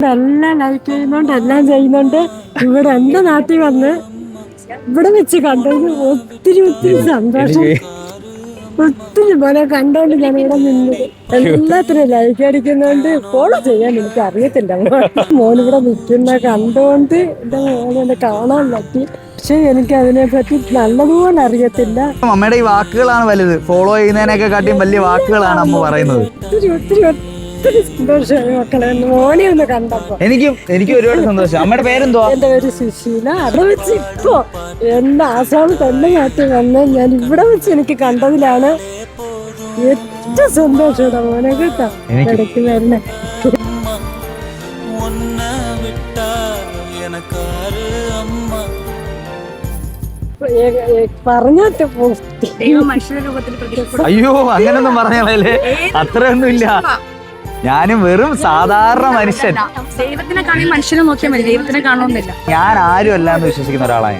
എല്ലാം ലൈക്ക് ചെയ്യുന്നുണ്ട്, എല്ലാം ചെയ്യുന്നുണ്ട്. ഇവിടെ എന്റെ നാട്ടിൽ വന്ന് ഇവിടെ വെച്ച് കണ്ടത് ഒത്തിരി ഒത്തിരി സന്തോഷം. ഒത്തിരി പോലെ കണ്ടോണ്ട് ഞാൻ ഇവിടെ നിന്ന് എല്ലാത്തിനും ലൈക്ക് അടിക്കുന്നുണ്ട്. ഫോളോ ചെയ്യാൻ എനിക്ക് അറിയത്തില്ല. മോനിവിടെ നിൽക്കുന്ന കണ്ടോണ്ട് എന്റെ മോനെ കാണാൻ പറ്റി. പക്ഷെ എനിക്ക് അതിനെ പറ്റി നല്ലതുപോലെ അറിയത്തില്ല. അമ്മയുടെ ഈ വാക്കുകളാണ് വലുത്. ഫോളോ ചെയ്യുന്നതിനൊക്കെ കാട്ടിയും വലിയ വാക്കുകളാണ് അമ്മ പറയുന്നത്. ഒത്തിരി ഒത്തിരി ഒത്തിരി സന്തോഷമായി മക്കളെ മോനെ ഒന്ന് കണ്ടപ്പോ. എനിക്ക് ഒരുപാട് സന്തോഷം. അമ്മയുടെ പേരെന്തോ? എന്റെ പേര് സുശീല. അവിടെ വെച്ച് ഇപ്പോ എന്റെ ആസാമിൽ തന്നെ നാട്ടിൽ വന്ന് ഞാൻ ഇവിടെ വെച്ച് എനിക്ക് കണ്ടതിലാണ് ഏറ്റവും സന്തോഷം. മോനെ കേട്ടോ ഇടയ്ക്ക് വരണേ. പറഞ്ഞിട്ട് അയ്യോ അങ്ങനൊന്നും പറഞ്ഞാലേ അത്രയൊന്നും ഇല്ല. ഞാനും വെറും സാധാരണ മനുഷ്യൻ. ദൈവത്തിനെ കാണി മനുഷ്യനെ നോക്കിയാൽ മതി, ദൈവത്തിനെ കാണണമെന്നില്ല. ഞാൻ ആരും അല്ല എന്ന് വിശ്വസിക്കുന്ന ഒരാളാണ്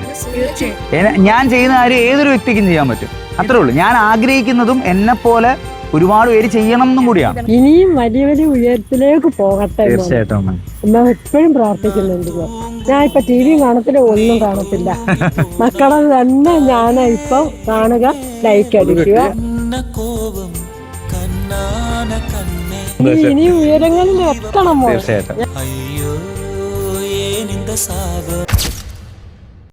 ഞാൻ ചെയ്യുന്ന കാര്യം ഏതൊരു വ്യക്തിക്കും ചെയ്യാൻ പറ്റും, അത്രേ ഉള്ളൂ. ഞാൻ ആഗ്രഹിക്കുന്നതും എന്നെ പോലെ ഒരുപാട് പേര് ചെയ്യണം എന്നും കൂടിയാണ്. ഇനിയും വലിയ വലിയ ഉയരത്തിലേക്ക് പോകട്ടെ. തീർച്ചയായിട്ടും എന്നാ എപ്പോഴും പ്രാർത്ഥിക്കുന്നുണ്ട്. ഞാൻ ഇപ്പൊ ടി വി കാണത്തില്ല, ഒന്നും കാണത്തില്ല. മക്കളെ തന്നെ ഞാൻ ഇപ്പൊ കാണുക, ലൈക്ക് അടിക്കുക. ഇനി ഉയരങ്ങളിൽ എത്തണമോ? തീർച്ചയായിട്ടും.